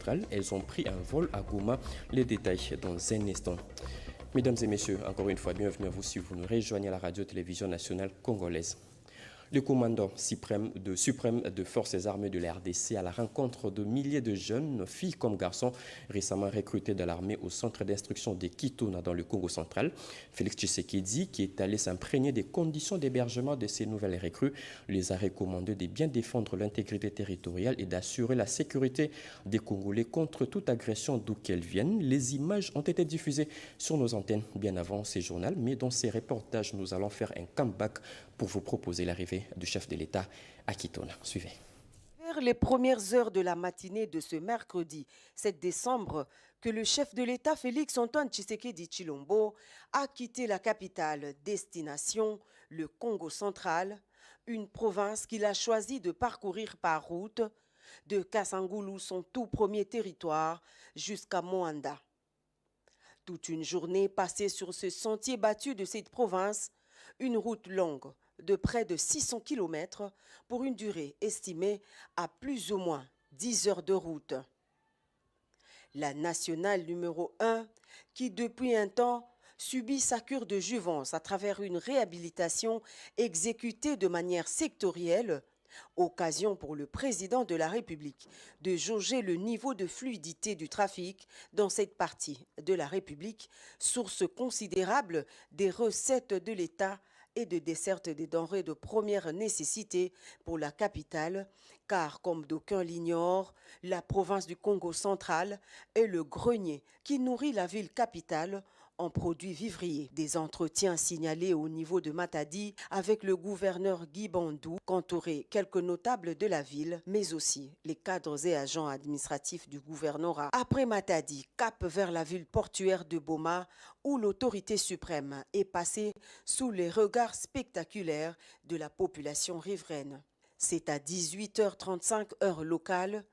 central. Elles ont pris un vol à Goma. Les détails dans un instant. Mesdames et messieurs, encore une fois, bienvenue à vous si vous nous rejoignez à la radio-télévision nationale congolaise. Le commandant suprême de forces armées de la RDC à la rencontre de milliers de jeunes, filles comme garçons, récemment recrutés de l'armée au centre d'instruction de Kitona dans le Congo central. Félix Tshisekedi, qui est allé s'imprégner des conditions d'hébergement de ces nouvelles recrues, les a recommandé de bien défendre l'intégrité territoriale et d'assurer la sécurité des Congolais contre toute agression d'où qu'elle vienne. Les images ont été diffusées sur nos antennes bien avant ces journaux, mais dans ces reportages, nous allons faire un comeback pour vous proposer l'arrivée du chef de l'État à Kitona. Suivez. Vers les premières heures de la matinée de ce mercredi 7 décembre, que le chef de l'État Félix-Antoine Tshisekedi Tshilombo a quitté la capitale, destination le Congo central, une province qu'il a choisi de parcourir par route de Kassangoulou, son tout premier territoire, jusqu'à Moanda. Toute une journée passée sur ce sentier battu de cette province, une route longue de près de 600 km pour une durée estimée à plus ou moins 10 heures de route. La nationale numéro 1, qui depuis un temps subit sa cure de jouvence à travers une réhabilitation exécutée de manière sectorielle, occasion pour le président de la République de jauger le niveau de fluidité du trafic dans cette partie de la République, source considérable des recettes de l'État et de desserte des denrées de première nécessité pour la capitale, car comme d'aucuns l'ignorent, la province du Congo central est le grenier qui nourrit la ville capitale en produits vivriers. Des entretiens signalés au niveau de Matadi avec le gouverneur Guy Bandou, qu'entouraient quelques notables de la ville, mais aussi les cadres et agents administratifs du gouvernorat. Après Matadi, cap vers la ville portuaire de Boma, où l'autorité suprême est passée sous les regards spectaculaires de la population riveraine. C'est à 18h35 heure locale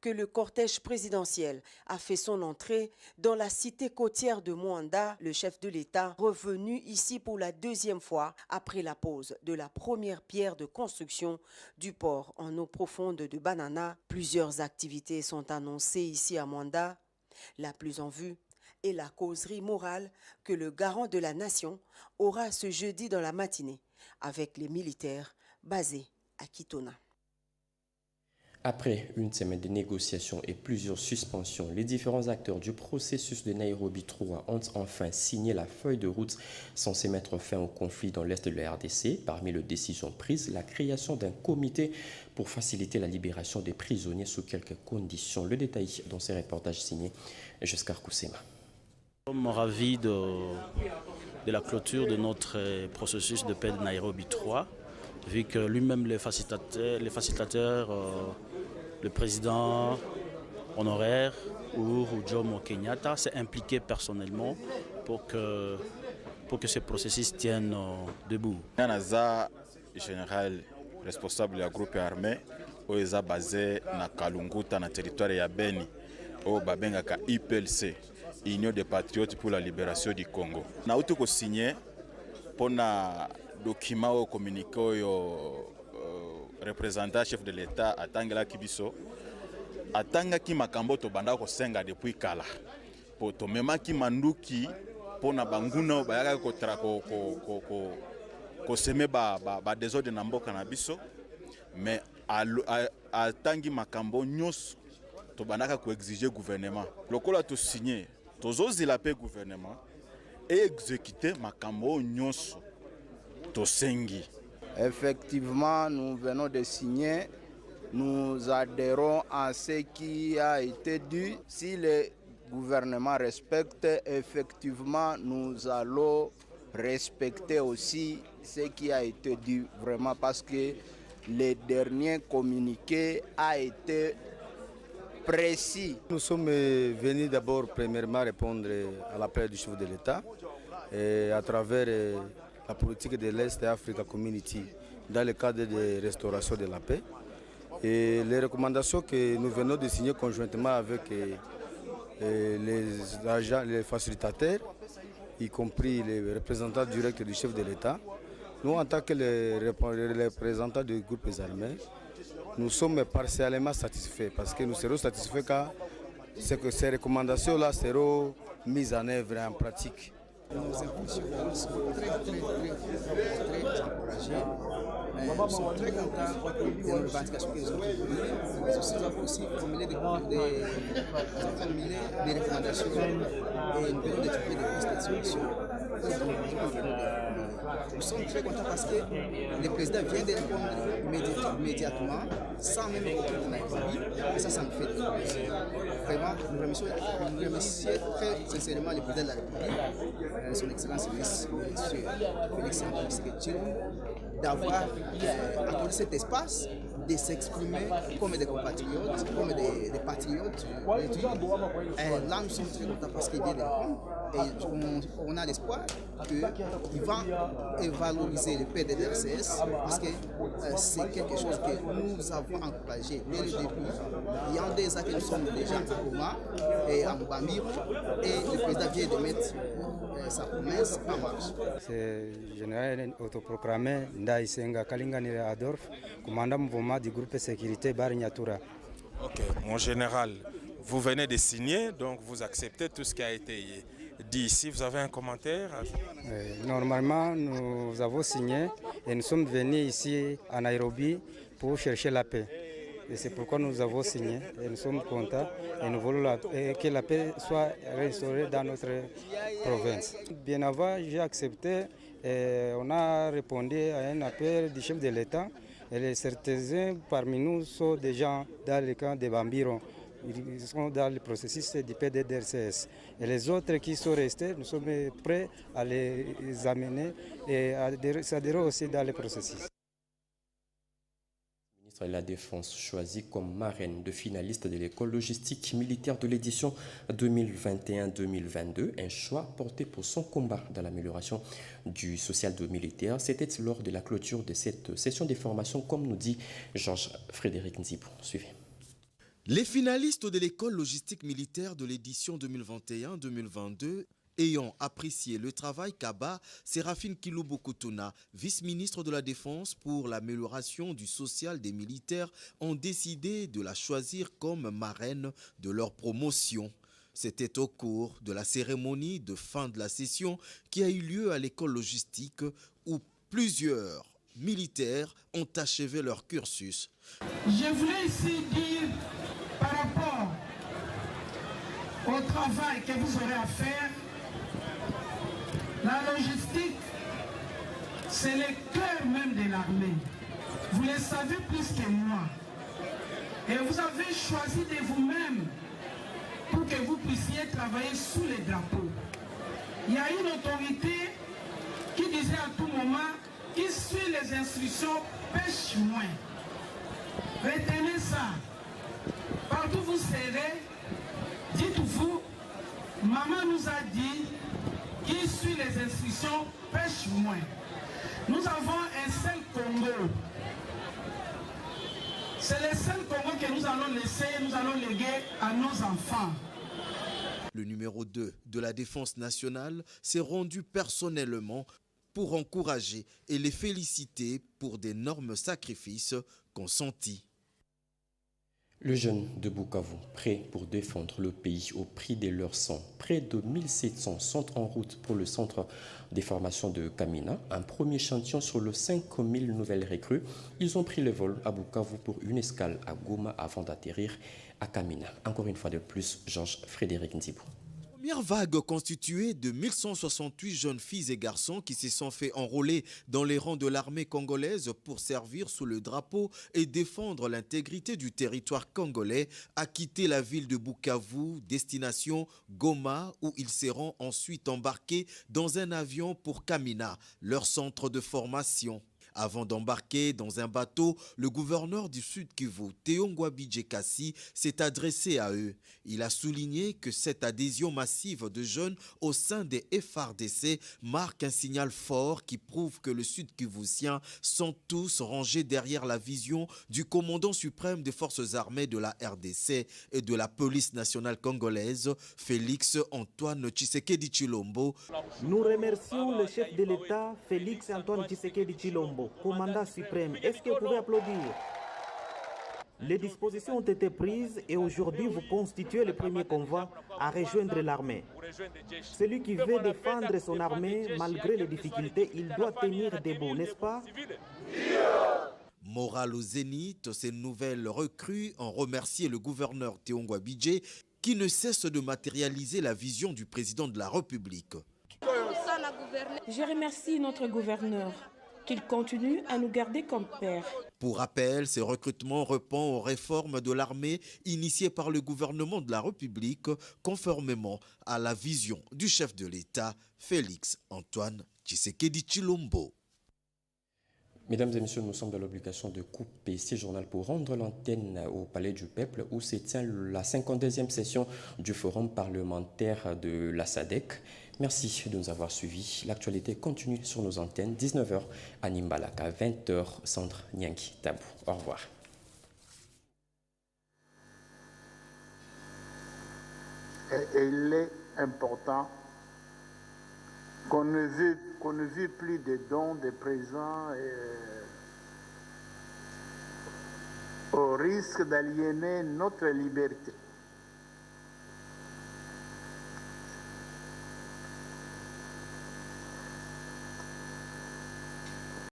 que le cortège présidentiel a fait son entrée dans la cité côtière de Moanda, le chef de l'État revenu ici pour la deuxième fois après la pose de la première pierre de construction du port en eau profonde de Banana. Plusieurs activités sont annoncées ici à Moanda. La plus en vue est la causerie morale que le garant de la nation aura ce jeudi dans la matinée avec les militaires basés à Kitona. Après une semaine de négociations et plusieurs suspensions, les différents acteurs du processus de Nairobi 3 ont enfin signé la feuille de route censée mettre fin au conflit dans l'est de la RDC. Parmi les décisions prises, la création d'un comité pour faciliter la libération des prisonniers sous quelques conditions. Le détail dans ces reportages signés Jusqu'à Koussema. Nous sommes ravis de la clôture de notre processus de paix de Nairobi 3, vu que lui-même les facilitateurs le président honoraire Uhuru Jomo Kenyatta s'est impliqué personnellement pour que ce processus tienne debout. Naza général responsable du groupe armé est basé na Kalunguta na territoire ya Beni au babengaka IPLC, Union des patriotes pour la libération du Congo. Na utu ko signé pour na document au communiqué au représentant chef de l'État atangela kibiso atanga ki makambo to banda ko senga depuis kala po to mema ki manduki pona banguna bayaka ko tra ko seme ba désordre na mboka na biso mais atangi makambo nyos to bandaka ko exiger gouvernement lokola to signer tozozi la paix gouvernement et exécuter makambo nyos to sengi. Effectivement, nous venons de signer. Nous adhérons à ce qui a été dit. Si le gouvernement respecte, effectivement, nous allons respecter aussi ce qui a été dit vraiment parce que le dernier communiqué a été précis. Nous sommes venus d'abord premièrement répondre à l'appel du chef de l'État et à travers la politique de l'Est Africa Community dans le cadre de restauration de la paix. Et les recommandations que nous venons de signer conjointement avec les agents, les facilitateurs, y compris les représentants directs du chef de l'État, nous en tant que les représentants des groupes armés, nous sommes partiellement satisfaits parce que nous serons satisfaits quand c'est que ces recommandations-là seront mises en œuvre et en pratique. Nos impulsions sont très encouragées. Nous sommes très contents des revendications qu'ils ont formulées. Mais aussi, nous avons aussi formulé des recommandations et nous venons d'étudier des pistes de solutions. Nous sommes très contents parce que le président vient de répondre immédiatement, sans même retour en Haïti. Et ça nous fait plaisir. Vraiment, nous remercions très sincèrement le président de la République, son Excellence M. Félix Antoine Tshisekedi Tshilombo, d'avoir accordé cet espace de s'exprimer comme des compatriotes, comme des patriotes. Et là, nous sommes très contents parce qu'il vient de répondre. Et on a l'espoir qu'il va valoriser le PDDRCS parce que c'est quelque chose que nous avons encouragé dès le début. Il y a des actes que nous sommes déjà à Goma et à Mbamiro et le président vient de mettre sa promesse en marche. C'est le général autoproclamé Ndai Senga Kalinganire Adolphe, commandant mouvement du groupe de sécurité Barinyatura. Ok, mon général, vous venez de signer, donc vous acceptez tout ce qui a été dit ici. Vous avez un commentaire? Normalement, nous avons signé et nous sommes venus ici à Nairobi pour chercher la paix. Et c'est pourquoi nous avons signé et nous sommes contents et nous voulons que la paix soit restaurée dans notre province. Bien avant, j'ai accepté et on a répondu à un appel du chef de l'État. Et certains parmi nous sont déjà dans le camp de Bambiro. Ils sont dans le processus du PDDRCS. Et les autres qui sont restés, nous sommes prêts à les amener et à s'adhérer aussi dans le processus. Le ministre de la Défense choisi comme marraine de finaliste de l'école logistique militaire de l'édition 2021-2022, un choix porté pour son combat dans l'amélioration du social de militaire. C'était lors de la clôture de cette session de formation, comme nous dit Georges-Frédéric Nzibou. Suivez. Les finalistes de l'école logistique militaire de l'édition 2021-2022 ayant apprécié le travail qu'a Séraphine Kilobo-Kotona, vice-ministre de la Défense pour l'amélioration du social des militaires, ont décidé de la choisir comme marraine de leur promotion. C'était au cours de la cérémonie de fin de la session qui a eu lieu à l'école logistique où plusieurs militaires ont achevé leur cursus. Je voulais ici dire par rapport au travail que vous aurez à faire, la logistique, c'est le cœur même de l'armée. Vous le savez plus que moi. Et vous avez choisi de vous-même pour que vous puissiez travailler sous les drapeaux. Il y a une autorité qui disait à tout moment, qui suit les instructions, pêche moins. Retenez ça. Partout vous serez, dites-vous, maman nous a dit, qui suit les instructions, pêche moins. Nous avons un seul Congo. C'est le seul Congo que nous allons laisser, nous allons léguer à nos enfants. Le numéro 2 de la Défense nationale s'est rendu personnellement pour encourager et les féliciter pour d'énormes sacrifices consentis. Le jeune de Bukavu, prêt pour défendre le pays au prix de leur sang. Près de 1700 sont en route pour le centre des formations de Kamina, un premier échantillon sur les 5000 nouvelles recrues. Ils ont pris le vol à Bukavu pour une escale à Goma avant d'atterrir à Kamina. Encore une fois de plus, Georges-Frédéric Nzibou. Première vague constituée de 1168 jeunes filles et garçons qui se sont fait enrôler dans les rangs de l'armée congolaise pour servir sous le drapeau et défendre l'intégrité du territoire congolais a quitté la ville de Bukavu, destination Goma, où ils seront ensuite embarqués dans un avion pour Kamina, leur centre de formation. Avant d'embarquer dans un bateau, le gouverneur du Sud Kivu, Théo Ngouabi-Djekassi, s'est adressé à eux. Il a souligné que cette adhésion massive de jeunes au sein des FARDC marque un signal fort qui prouve que le Sud Kivusien sont tous rangés derrière la vision du commandant suprême des forces armées de la RDC et de la police nationale congolaise, Félix Antoine Tshisekedi Tshilombo. Nous remercions le chef de l'État, Félix Antoine Tshisekedi Tshilombo, commandant suprême. Est-ce que vous pouvez applaudir? Les dispositions ont été prises et aujourd'hui vous constituez le premier convoi à rejoindre l'armée. Celui qui veut défendre son armée malgré les difficultés, il doit tenir debout, n'est-ce pas? Morale au zénith, ces nouvelles recrues ont remercié le gouverneur Théongwa Bidje qui ne cesse de matérialiser la vision du président de la République. Je remercie notre gouverneur qu'il continue à nous garder comme père. Pour rappel, ces recrutements répondent aux réformes de l'armée initiées par le gouvernement de la République, conformément à la vision du chef de l'État, Félix Antoine Tshisekedi Tshilombo. Mesdames et messieurs, nous sommes dans l'obligation de couper ce journal pour rendre l'antenne au Palais du Peuple où se tient la 52e session du Forum parlementaire de la SADC. Merci de nous avoir suivis. L'actualité continue sur nos antennes. 19h à Nimbalaka, 20h centre Nyanki Tabou. Au revoir. Et il est important qu'on ne vit plus de dons de présents au risque d'aliéner notre liberté.